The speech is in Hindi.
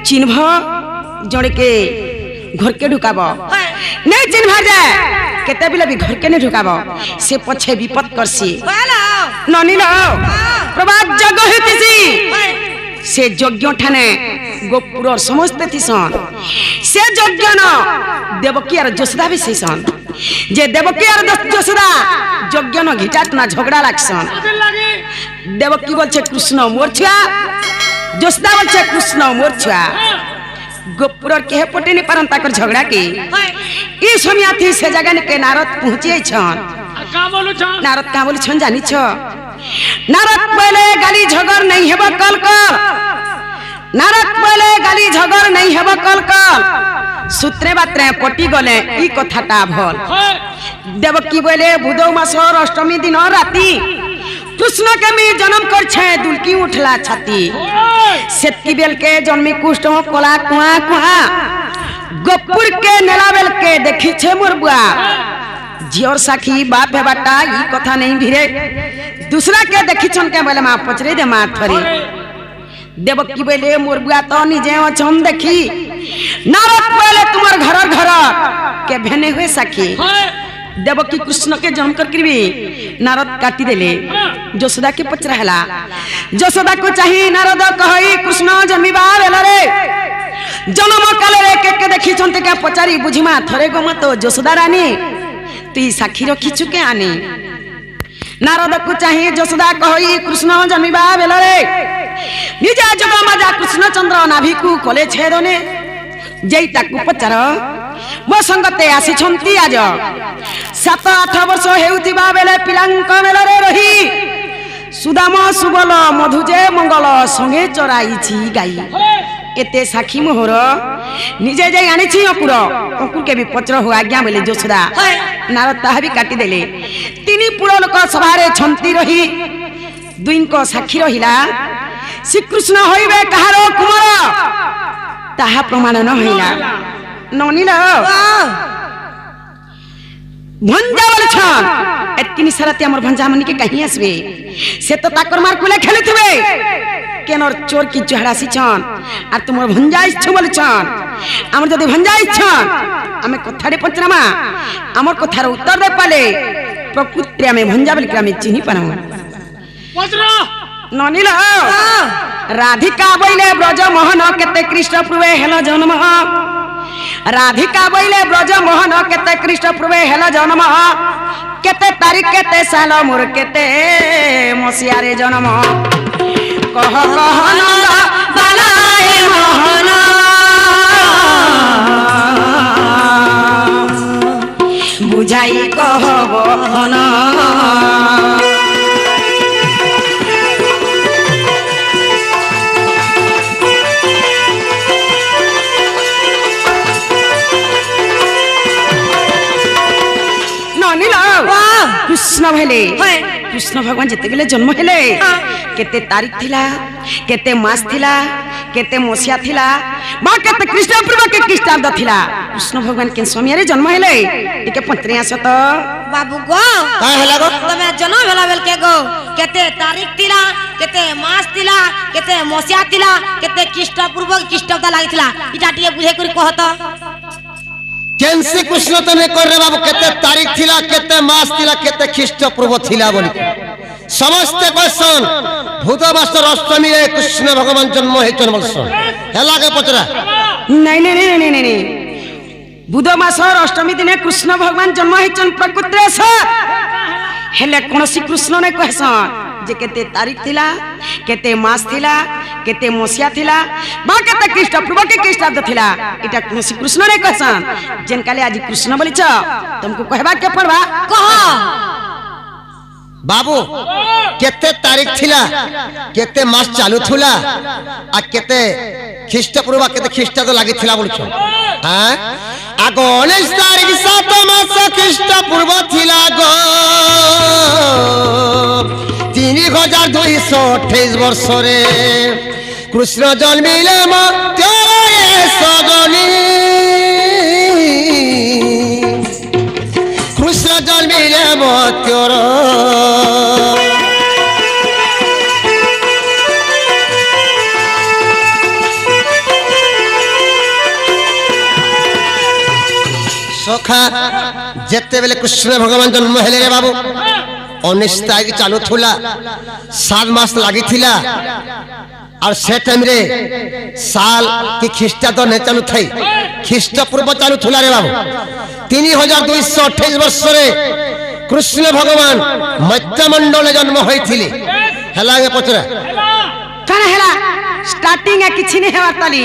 चिन्ह जड़े के घर के ढुकाब नहीं चिन्ह जाए केते बिले भी घर के नहीं ढुकाब से पछे विपद करसी ननिल प्रभात जग हेतिसी से यज्ञ ठाने गोपुर समस्त थिसन से यज्ञ न देवकी और यशोदा भी सेसन जे देवकी और यशोदा यज्ञ न घिटात ना झगड़ा लागसन देवकी बोलছে कृष्ण मोर छुआ यशोदा बोलছে कृष्ण मोर छुआ गोपुर के पटे नहीं पारन ताकर झगड़ा के ई समय थी से जगह के नारद पहुंचे छन नारद का बोल छन जानी छ नारद बोले गाली झगड़ नहीं हेब कल कल नारद बोले गाली झगड़ नहीं हेब कल कल सूत्रे बात्रे पटी गले ई कथाटा भल देवकी बोले बुधौ मास अष्टमी दिन राती कृष्ण के मी जन्म कर छे दुलकी उठला छाती सेतकी बेल के जन्मी कुष्ठ कोला कुआ कुआ गोपुर के नेला बेल के देखी छे मोर बुआ जियोर साखी बाप है बाटा ई कथा नहीं भिरे दूसरा के देखी छन के बोले मां पचरे दे मां थरी देवकी बोले मोर बुआ तो निजे अछन देखी नारद बोले तुमर घर घर के भेने हुए साखी देवकी कृष्ण के जन्म कर भी नारद काटी देले यशोदा के पचरा हला यशोदा को चाहिए नारद कहई कृष्ण जन्मिबा बेला रे जन्म काले रे के देखी छनते के पचारी बुझिमा थरे गो मत यशोदा रानी तू साखी रखिछु के आनी नारद को चाहिए यशोदा कहई कृष्ण जन्मिबा बेला रे निजा जग मजा कृष्ण चंद्र नाभि को कोले छेदने जैता को पचार मो संगते आसी छंती आज 7-8 वर्ष हेउतिबा बेले पिलांक मेलरे रही सुदाम सुबल मधुजे मंगल संगे चराई गाई एते साखी मोहर निजे जाई आनी छी अंकुर के भी पचर हो आज्ञा बोले यशोदा नारद ताहा भी काटी देले तिनी पुरो लोक सभारे छंती रही दुइन को साखी रहिला श्री कृष्ण होइबे कहारो कुमार ताहा प्रमाण न होइला ननिल भंजा बोल छन एतकिनी सरती हमर भंजा मनी के कहीं आसबे से तो ताकर मार कुले खेलथबे केनर चोर की चहड़ासी छन आ तुमर भंजा इछ बोल छन हमर जदी भंजा इछ छन हमें कथाडे पचरामा हमर कथार उत्तर दे पाले प्रकृति में भंजा बोल के हमें चिन्ही पाना पचरा ननिल राधिका बोले ब्रज मोहन केते कृष्ण प्रभु हेलो जन्म राधिका बोले ब्रज मोहन केते कृष्ण प्रभु हेलो जन्म केते तारीख केते साल मोर केते मसिया रे जन्म कह कहन बालाए मोहन बुझाई कह बहन कृष्ण भेले कृष्ण भगवान जिते बेले जन्म हेले केते तारीख थिला केते मास थिला केते मसिया थिला बा केते कृष्ण प्रभु के कृष्णाब्द थिला कृष्ण भगवान के समय रे जन्म हेले टिके पंत्रिया सत बाबू गो का हेला गो तमे जन्म भेला बेल के गो केते तारीख थिला केते मास थिला केते मसिया थिला केते कृष्ण प्रभु कृष्णाब्द लागिथिला इटा टिके बुझे करी कहत केनसी कृष्ण तने कर रे बाबू केते तारीख थिला केते मास थिला केते ख्रीष्ट पूर्व थिला बोली समस्त क्वेश्चन भूत मास्टर अष्टमी रे कृष्ण भगवान जन्म हेचन बोलसन हेला के पचरा नहीं नहीं नहीं नहीं नहीं बुध मासर अष्टमी दिने कृष्ण भगवान जन्म हेचन प्रकृति से हेले कोनसी कृष्ण ने कहसन जे केते तारीख थिला केते मास थिला केते मसिया थिला बा केते कृष्ण प्रभु के कृष्णाब्द थिला इटा कोनसी कृष्ण ने कहसन जेन काले आज कृष्ण बोली छ तुमको कहबा के पड़बा कह बाबू केते तारीख थिला केते मास चालू थुला आ केते ख्रीष्ट पूर्व केते ख्रीष्ट तो लागि थिला बोल छ हां आगो 19 तारीख 7 मास ख्रीष्ट पूर्व थिला गो 3228 वर्ष रे कृष्ण जन्मिले मते सगनी कृष्ण जन्मिले मत्योर सखा जेते बेले कृष्ण भगवान जन्म हेले रे बाबू 19 तारीख चालू थुला 7 मास लागि थिला और से टाइम रे साल की ख्रीष्टा तो नहीं चालू थई ख्रीष्ट पूर्व चालू थुला रे बाबू 3228 वर्ष रे कृष्ण भगवान मत्स्य मंडल जन्म होइथिले हलागे पचरा कने हेला स्टार्टिंग है किछि नहीं हेवा ताली